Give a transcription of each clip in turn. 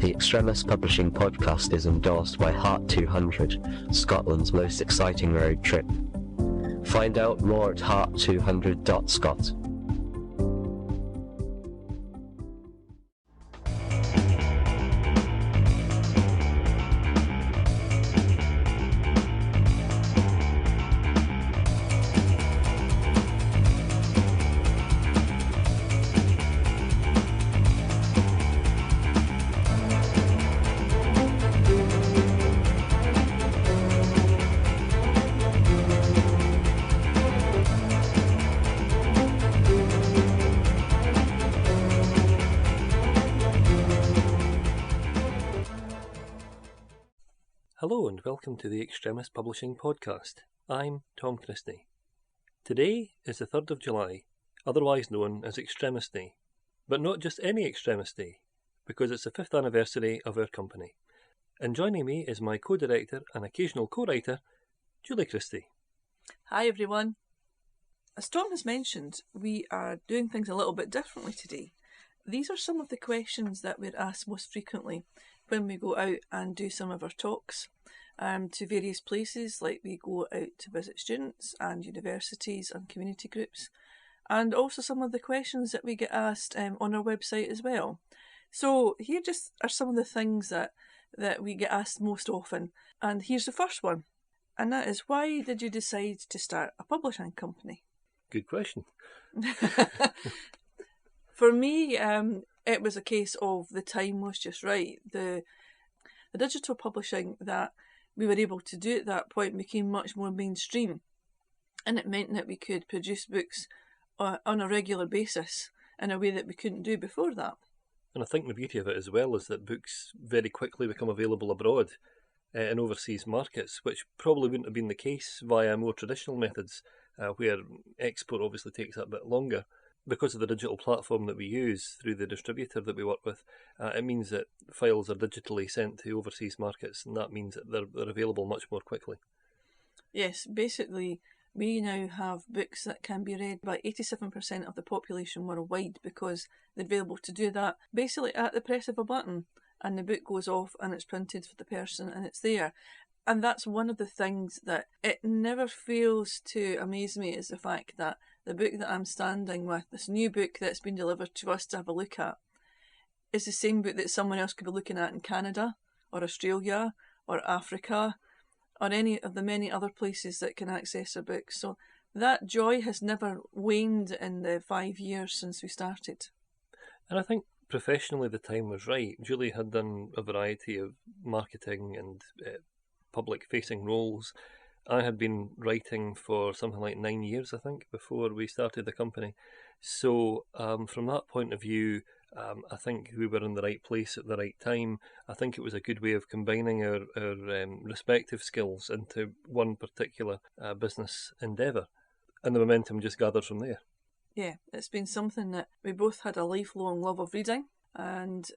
The Extremis Publishing podcast is endorsed by Heart 200, Scotland's most exciting road trip. Find out more at heart200.scot. Hello and welcome to the Extremis Publishing podcast. I'm Tom Christie. Today is the 3rd of July, otherwise known as Extremis Day. But not just any Extremis Day, because it's the 5th anniversary of our company. And joining me is my co-director and occasional co-writer, Julie Christie. Hi everyone. As Tom has mentioned, we are doing things a little bit differently today. These are some of the questions that we're asked most frequently when we go out and do some of our talks to various places, like we go out to visit students and universities and community groups, and also some of the questions that we get asked on our website as well. So here just are some of the things that we get asked most often, and here's the first one, and that is, why did you decide to start a publishing company? Good question. For me, it was a case of the time was just right. The digital publishing that we were able to do at that point became much more mainstream, and it meant that we could produce books on a regular basis in a way that we couldn't do before that. And I think the beauty of it as well is that books very quickly become available abroad in overseas markets, which probably wouldn't have been the case via more traditional methods, where export obviously takes that bit longer. Because of the digital platform that we use through the distributor that we work with, it means that files are digitally sent to overseas markets, and that means that they're available much more quickly. Yes, basically we now have books that can be read by 87% of the population worldwide, because they're able to do that basically at the press of a button, and the book goes off and it's printed for the person and it's there. And that's one of the things that it never fails to amaze me, is the fact that the book that I'm standing with, this new book that's been delivered to us to have a look at, is the same book that someone else could be looking at in Canada or Australia or Africa or any of the many other places that can access a book. So that joy has never waned in the 5 years since we started. And I think professionally the time was right. Julie had done a variety of marketing and public-facing roles. I had been writing for something like 9 years, I think, before we started the company. So from that point of view, I think we were in the right place at the right time. I think it was a good way of combining our respective skills into one particular business endeavour. And the momentum just gathered from there. Yeah, it's been something that we both had a lifelong love of reading, and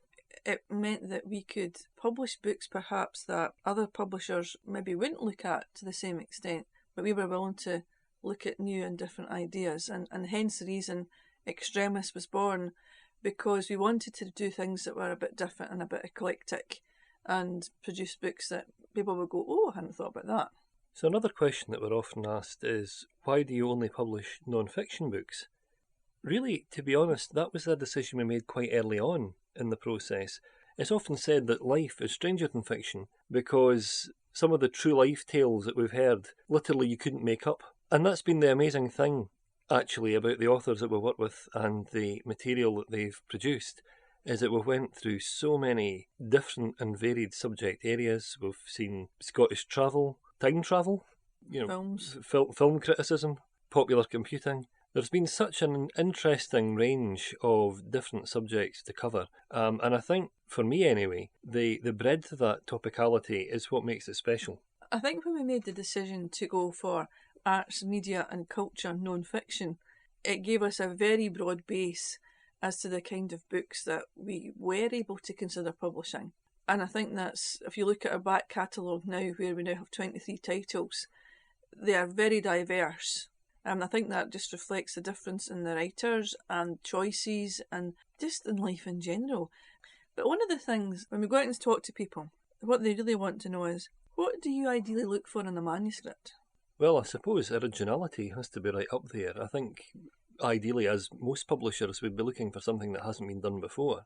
it meant that we could publish books perhaps that other publishers maybe wouldn't look at to the same extent, but we were willing to look at new and different ideas, and hence the reason Extremis was born, because we wanted to do things that were a bit different and a bit eclectic, and produce books that people would go, oh, I hadn't thought about that. So another question that we're often asked is, why do you only publish non-fiction books? Really, to be honest, that was a decision we made quite early on in the process. It's often said that life is stranger than fiction, because some of the true life tales that we've heard, literally you couldn't make up. And that's been the amazing thing, actually, about the authors that we work with and the material that they've produced, is that we've went through so many different and varied subject areas. We've seen Scottish travel, time travel, Films. Film criticism, popular computing. There's been such an interesting range of different subjects to cover, and I think, for me anyway, the breadth of that topicality is what makes it special. I think when we made the decision to go for arts, media and culture non-fiction, it gave us a very broad base as to the kind of books that we were able to consider publishing. And I think that's, if you look at our back catalogue now, where we now have 23 titles, they are very diverse. And I think that just reflects the difference in the writers and choices and just in life in general. But one of the things, when we go out and talk to people, what they really want to know is, what do you ideally look for in a manuscript? Well, I suppose originality has to be right up there. I think, ideally, as most publishers, we'd be looking for something that hasn't been done before.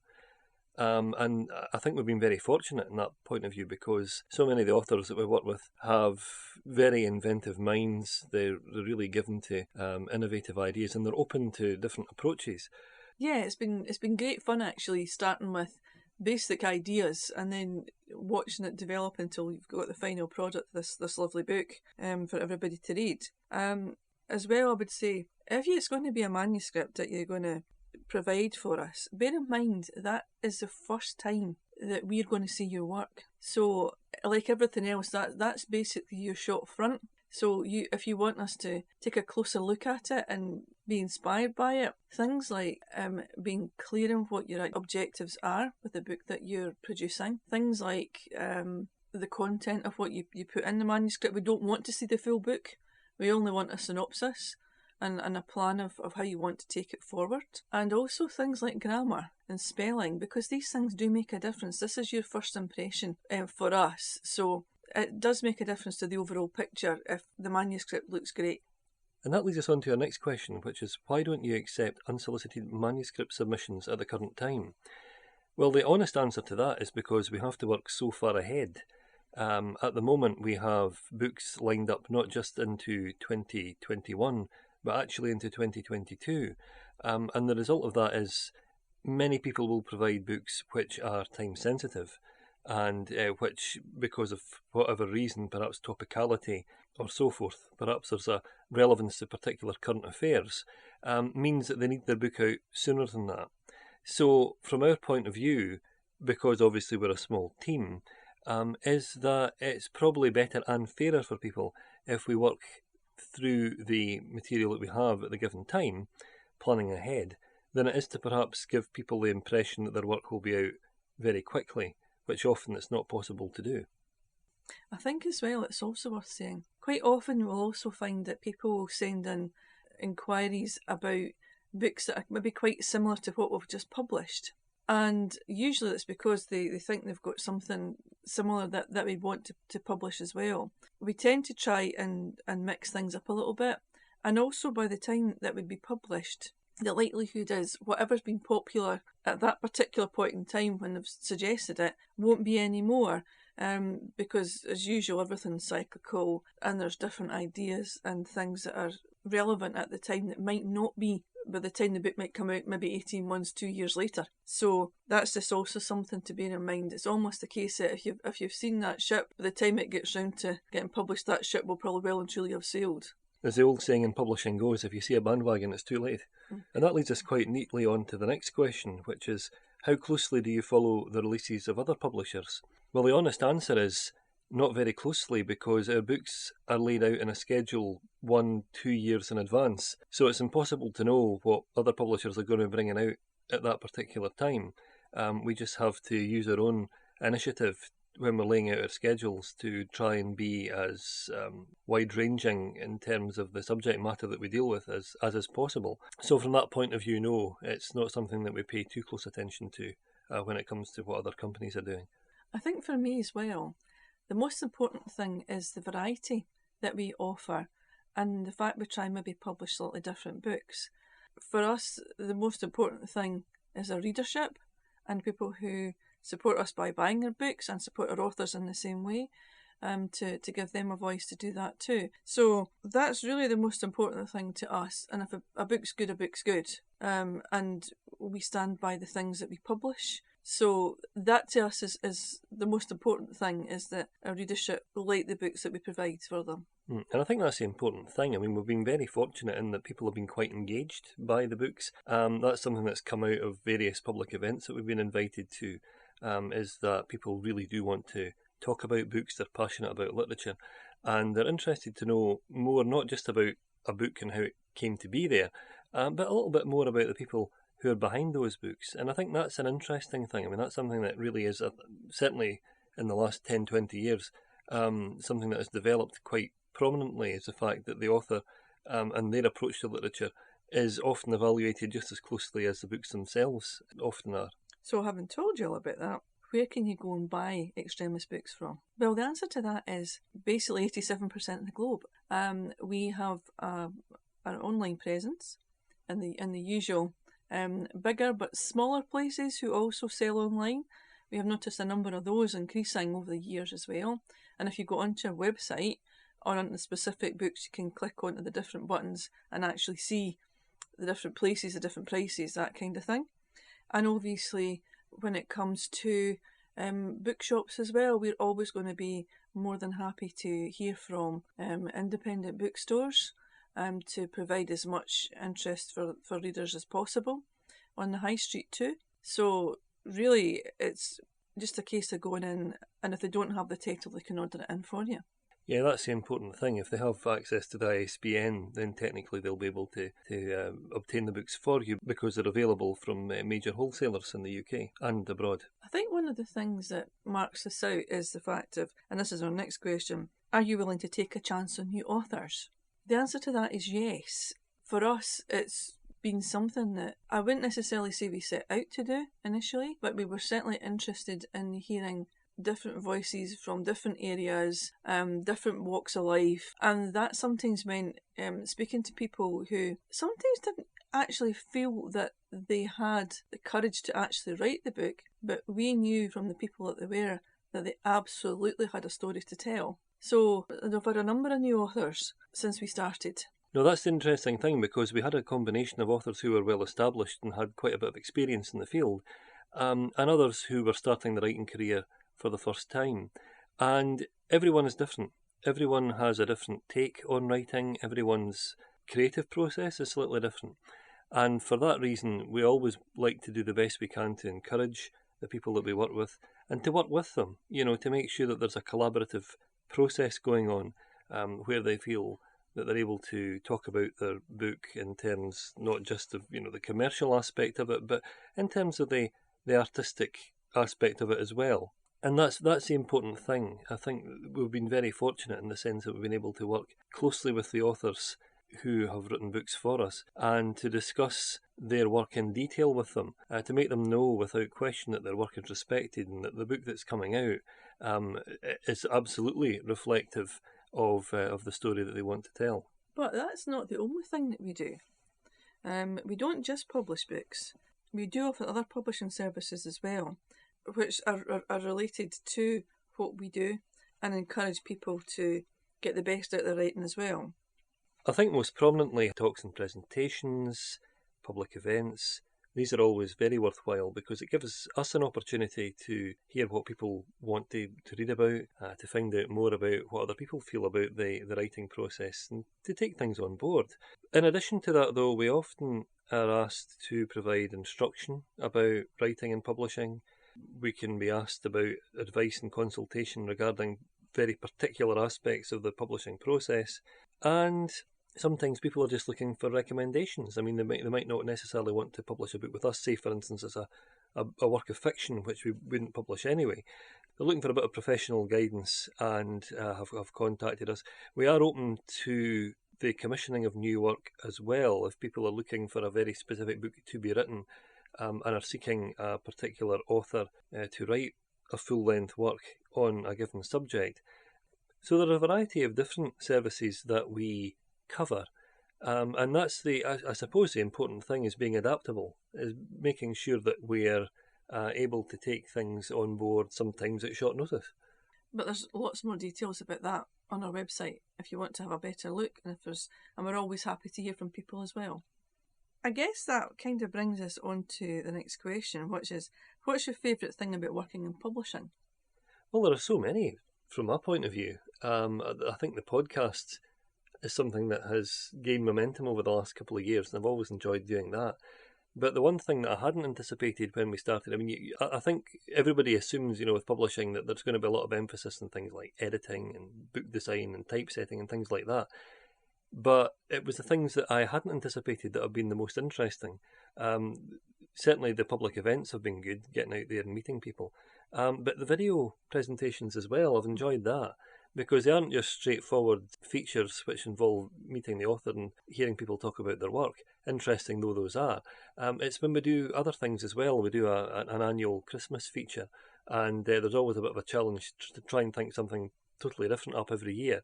And I think we've been very fortunate in that point of view, because so many of the authors that we work with have very inventive minds. They're really given to innovative ideas, and they're open to different approaches. Yeah, it's been great fun actually, starting with basic ideas and then watching it develop until you've got the final product, this lovely book for everybody to read. As well, I would say, if it's going to be a manuscript that you're going to provide for us, bear in mind that is the first time that we're going to see your work. So, like everything else, that's basically your shot front. So if you want us to take a closer look at it and be inspired by it, things like being clear on what your objectives are with the book that you're producing, things like the content of what you put in the manuscript. We don't want to see the full book. We only want a synopsis and a plan of how you want to take it forward. And also things like grammar and spelling, because these things do make a difference. This is your first impression for us. So it does make a difference to the overall picture if the manuscript looks great. And that leads us on to our next question, which is, why don't you accept unsolicited manuscript submissions at the current time? Well, the honest answer to that is because we have to work so far ahead. At the moment, we have books lined up not just into 2021, but actually into 2022. And the result of that is many people will provide books which are time sensitive, and which, because of whatever reason, perhaps topicality or so forth, perhaps there's a relevance to particular current affairs, means that they need their book out sooner than that. So from our point of view, because obviously we're a small team, is that it's probably better and fairer for people if we work through the material that we have at the given time, planning ahead, than it is to perhaps give people the impression that their work will be out very quickly, which often it's not possible to do. I think as well it's also worth saying, quite often you'll also find that people will send in inquiries about books that are maybe quite similar to what we've just published. And usually it's because they think they've got something similar that we want to publish as well. We tend to try and mix things up a little bit. And also by the time that would be published, the likelihood is whatever's been popular at that particular point in time when they've suggested it won't be anymore, because as usual everything's cyclical and there's different ideas and things that are relevant at the time that might not be by the time the book might come out, maybe 18 months, 2 years later. So that's just also something to bear in mind. It's almost the case that if you've seen that ship, by the time it gets round to getting published, that ship will probably well and truly have sailed. As the old saying in publishing goes, if you see a bandwagon, it's too late. And that leads us quite neatly on to the next question, which is, how closely do you follow the releases of other publishers? Well, the honest answer is not very closely, because our books are laid out in a schedule 1-2 years in advance. So it's impossible to know what other publishers are going to be bringing out at that particular time. We just have to use our own initiative when we're laying out our schedules to try and be as wide-ranging in terms of the subject matter that we deal with as is possible. So from that point of view, no, it's not something that we pay too close attention to when it comes to what other companies are doing. I think for me as well, the most important thing is the variety that we offer and the fact we try and maybe publish slightly different books. For us, the most important thing is our readership and people who support us by buying our books and support our authors in the same way, to give them a voice to do that too. So that's really the most important thing to us. And if a book's good, a book's good. And we stand by the things that we publish. So that to us is the most important thing, is that our readership will like the books that we provide for them. And I think that's the important thing. I mean, we've been very fortunate in that people have been quite engaged by the books. That's something that's come out of various public events that we've been invited to, is that people really do want to talk about books, they're passionate about literature, and they're interested to know more, not just about a book and how it came to be there, but a little bit more about the people who are behind those books. And I think that's an interesting thing. I mean, that's something that really is, certainly in the last 10-20 years, something that has developed quite prominently, is the fact that the author and their approach to literature is often evaluated just as closely as the books themselves often are. So having told you all about that, where can you go and buy Extremis books from? Well, the answer to that is basically 87% of the globe. We have an online presence in the usual bigger but smaller places who also sell online. We have noticed a number of those increasing over the years as well. And if you go onto our website or onto the specific books, you can click onto the different buttons and actually see the different places, the different prices, that kind of thing. And obviously, when it comes to bookshops as well, we're always going to be more than happy to hear from independent bookstores to provide as much interest for readers as possible on the high street too. So really, it's just a case of going in, and if they don't have the title, they can order it in for you. Yeah, that's the important thing. If they have access to the ISBN, then technically they'll be able to obtain the books for you because they're available from major wholesalers in the UK and abroad. I think one of the things that marks this out is the fact of, and this is our next question, are you willing to take a chance on new authors? The answer to that is yes. For us, it's been something that I wouldn't necessarily say we set out to do initially, but we were certainly interested in hearing different voices from different areas, different walks of life, and that sometimes meant speaking to people who sometimes didn't actually feel that they had the courage to actually write the book, but we knew from the people that they were that they absolutely had a story to tell. So there were a number of new authors since we started. No, that's the interesting thing, because we had a combination of authors who were well established and had quite a bit of experience in the field, and others who were starting their writing career for the first time. And everyone is different. Everyone has a different take on writing. Everyone's creative process is slightly different. And for that reason, we always like to do the best we can to encourage the people that we work with and to work with them, to make sure that there's a collaborative process going on where they feel that they're able to talk about their book in terms not just of the commercial aspect of it, but in terms of the artistic aspect of it as well. And that's the important thing. I think we've been very fortunate in the sense that we've been able to work closely with the authors who have written books for us and to discuss their work in detail with them, to make them know without question that their work is respected and that the book that's coming out is absolutely reflective of the story that they want to tell. But that's not the only thing that we do. We don't just publish books. We do offer other publishing services as well, which are related to what we do and encourage people to get the best out of their writing as well. I think most prominently talks and presentations, public events. These are always very worthwhile because it gives us an opportunity to hear what people want to read about, to find out more about what other people feel about the writing process and to take things on board. In addition to that, though, we often are asked to provide instruction about writing and publishing. We can be asked about advice and consultation regarding very particular aspects of the publishing process, and sometimes people are just looking for recommendations. I mean, they might not necessarily want to publish a book with us, say for instance as a work of fiction which we wouldn't publish anyway. They're looking for a bit of professional guidance and have contacted us. We are open to the commissioning of new work as well if people are looking for a very specific book to be written and are seeking a particular author to write a full-length work on a given subject. So there are a variety of different services that we cover, and that's I suppose the important thing is being adaptable, is making sure that we're able to take things on board sometimes at short notice. But there's lots more details about that on our website if you want to have a better look, and we're always happy to hear from people as well. I guess that kind of brings us on to the next question, which is, what's your favourite thing about working in publishing? Well, there are so many from my point of view. I think the podcast is something that has gained momentum over the last couple of years, and I've always enjoyed doing that. But the one thing that I hadn't anticipated when we started, I mean, I think everybody assumes, with publishing that there's going to be a lot of emphasis on things like editing and book design and typesetting and things like that. But it was the things that I hadn't anticipated that have been the most interesting. Certainly the public events have been good, getting out there and meeting people. But the video presentations as well, I've enjoyed that. because they aren't just straightforward features which involve meeting the author and hearing people talk about their work, interesting though those are. It's when we do other things as well. We do an annual Christmas feature, and there's always a bit of a challenge to try and think something totally different up every year.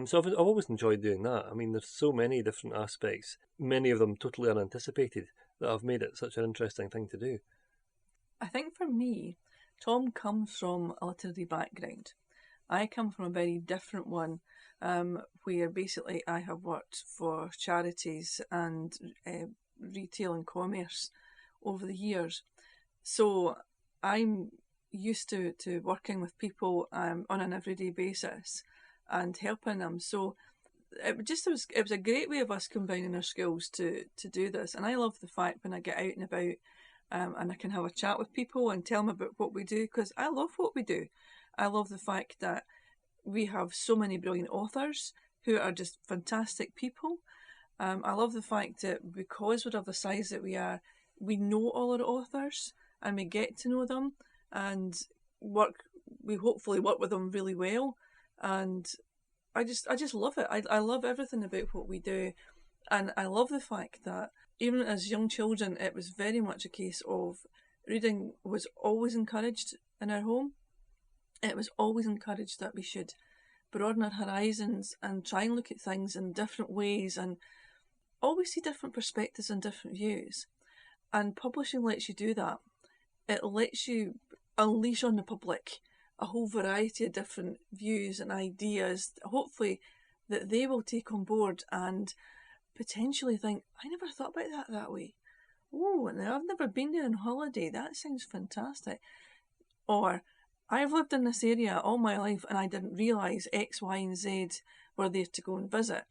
So I've always enjoyed doing that. I mean, there's so many different aspects, many of them totally unanticipated, that have made it such an interesting thing to do. I think for me, Tom comes from a literary background. I come from a very different one, where basically I have worked for charities and retail and commerce over the years. So I'm used to working with people on an everyday basis and helping them. So it was a great way of us combining our skills to do this. And I love the fact when I get out and about and I can have a chat with people and tell them about what we do, because I love what we do. I love the fact that we have so many brilliant authors who are just fantastic people. I love the fact that because we're of the size that we are, we know all our authors and we get to know them and we hopefully work with them really well. And I just love it. I love everything about what we do. And I love the fact that even as young children, it was very much a case of reading was always encouraged in our home. It was always encouraged that we should broaden our horizons and try and look at things in different ways and always see different perspectives and different views. And publishing lets you do that. It lets you unleash on the public a whole variety of different views and ideas, hopefully that they will take on board and potentially think, I never thought about that way. Oh, and I've never been there on holiday. That sounds fantastic. Or, I've lived in this area all my life and I didn't realise X, Y and Z were there to go and visit.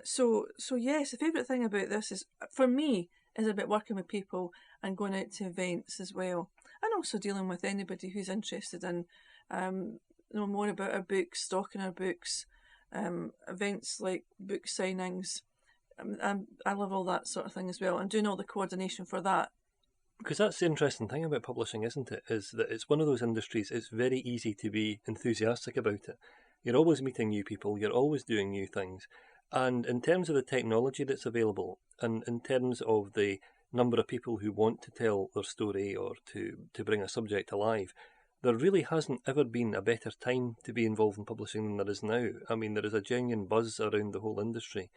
So yes, the favourite thing about this is, for me, is about working with people and going out to events as well. And also dealing with anybody who's interested in know more about our books, stocking our books, events like book signings. I love all that sort of thing as well, and doing all the coordination for that. Because that's the interesting thing about publishing, isn't it? Is that it's one of those industries, it's very easy to be enthusiastic about it. You're always meeting new people, you're always doing new things. And in terms of the technology that's available, and in terms of the number of people who want to tell their story or to bring a subject alive, there really hasn't ever been a better time to be involved in publishing than there is now. I mean, there is a genuine buzz around the whole industry,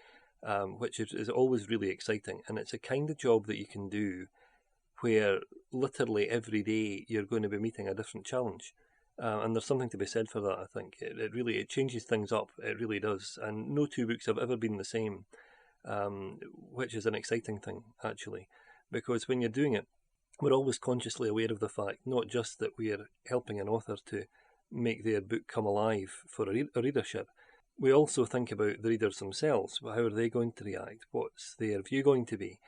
which is always really exciting. And it's a kind of job that you can do where literally every day you're going to be meeting a different challenge. And there's something to be said for that, I think. It changes things up, it really does. And no two books have ever been the same, which is an exciting thing, actually. Because when you're doing it, we're always consciously aware of the fact, not just that we're helping an author to make their book come alive for a readership, we also think about the readers themselves. How are they going to react? What's their view going to be?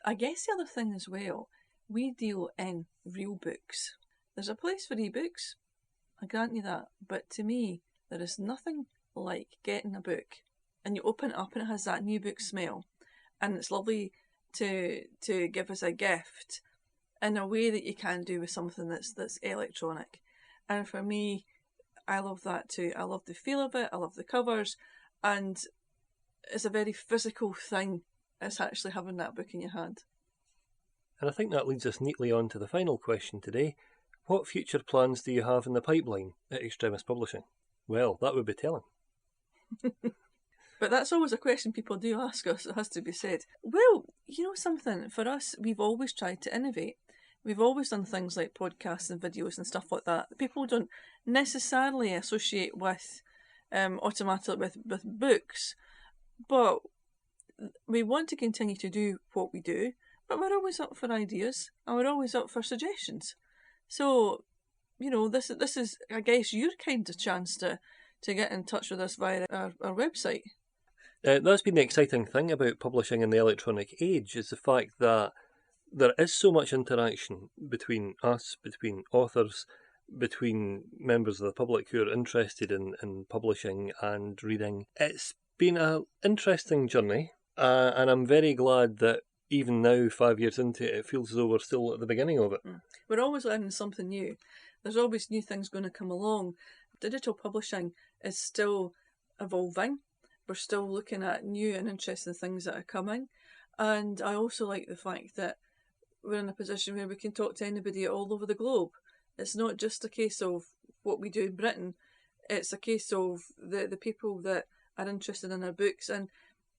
I guess the other thing as well, we deal in real books. There's a place for ebooks, I grant you that, but to me, there is nothing like getting a book and you open it up and it has that new book smell, and it's lovely to give as a gift in a way that you can do with something that's electronic. And for me, I love that too. I love the feel of it, I love the covers, and it's a very physical thing. It's actually having that book in your hand. And I think that leads us neatly on to the final question today. What future plans do you have in the pipeline at Extremis Publishing? Well, that would be telling. But that's always a question people do ask us, it has to be said. Well, you know something, for us, we've always tried to innovate. We've always done things like podcasts and videos and stuff like that. People don't necessarily associate with automatically with books, but we want to continue to do what we do, but we're always up for ideas and we're always up for suggestions. So, you know, this is, I guess, your kind of chance to get in touch with us via our website. That's been the exciting thing about publishing in the electronic age, is the fact that there is so much interaction between us, between authors, between members of the public who are interested in publishing and reading. It's been an interesting journey, and I'm very glad that even now, 5 years into it, it feels as though we're still at the beginning of it. We're always learning something new. There's always new things going to come along. Digital publishing is still evolving. We're still looking at new and interesting things that are coming. And I also like the fact that we're in a position where we can talk to anybody all over the globe. It's not just a case of what we do in Britain. It's a case of the people that are interested in our books. And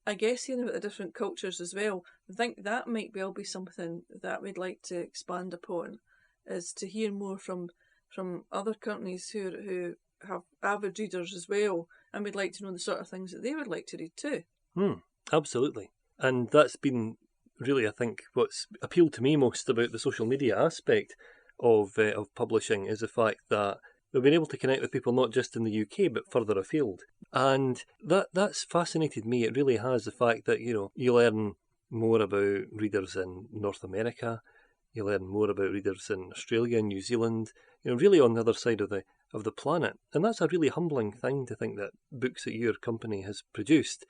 I guess hearing about the different cultures as well, I think that might well be something that we'd like to expand upon, is to hear more from other countries who have avid readers as well, and we'd like to know the sort of things that they would like to read too. Absolutely. And that's been really, I think, what's appealed to me most about the social media aspect of publishing, is the fact that we've been able to connect with people not just in the UK but further afield. And that's fascinated me. It really has, the fact that, you learn more about readers in North America, you learn more about readers in Australia and New Zealand, really on the other side of the planet. And that's a really humbling thing, to think that books that your company has produced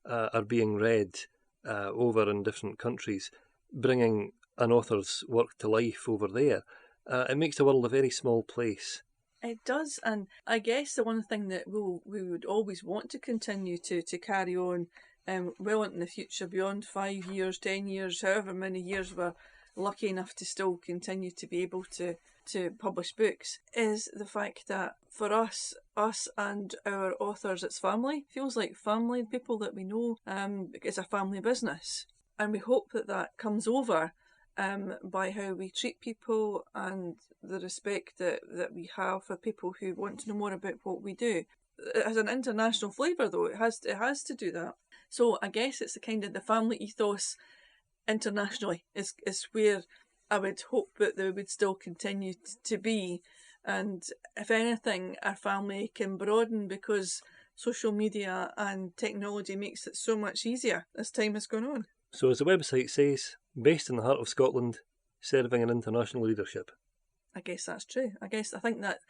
are being read over in different countries, bringing an author's work to life over there. It makes the world a very small place. It does, and I guess the one thing that we would always want to continue to carry on well into the future, beyond 5 years, 10 years, however many years we're lucky enough to still continue to be able to publish books, is the fact that for us and our authors, it's family. It feels like family, people that we know. It's a family business, and we hope that comes over by how we treat people and the respect that we have for people who want to know more about what we do. It has an international flavour, though. It has to do that. So I guess it's the kind of the family ethos internationally is where I would hope that they would still continue to be. And if anything, our family can broaden, because social media and technology makes it so much easier as time has gone on. So as the website says, based in the heart of Scotland, serving an international leadership. I guess that's true. I think that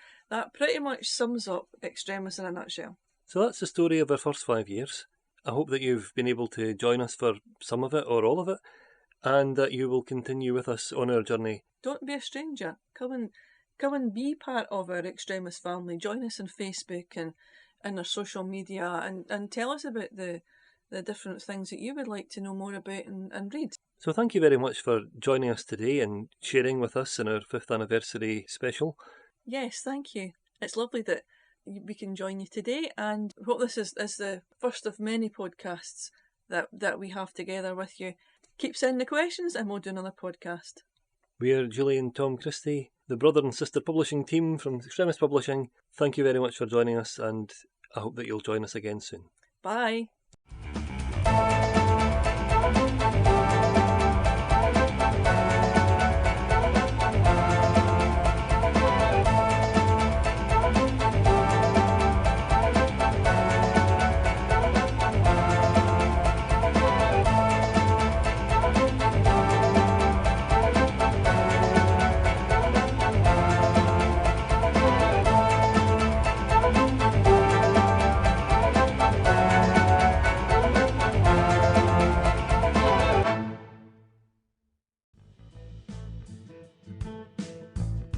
pretty much sums up Extremis in a nutshell. So that's the story of our first 5 years. I hope that you've been able to join us for some of it or all of it, and that you will continue with us on our journey. Don't be a stranger. Come and be part of our Extremis family. Join us on Facebook and our social media, and tell us about the different things that you would like to know more about and read. So thank you very much for joining us today and sharing with us in our 5th anniversary special. Yes, thank you. It's lovely that we can join you today, and I hope this is the first of many podcasts that we have together with you. Keep sending the questions and we'll do another podcast. We are Julie and Tom Christie, the brother and sister publishing team from Extremis Publishing. Thank you very much for joining us, and I hope that you'll join us again soon. Bye.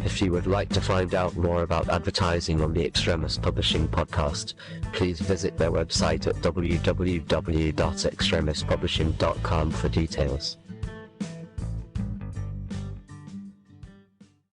If you would like to find out more about advertising on the Extremis Publishing podcast, please visit their website at www.extremispublishing.com for details.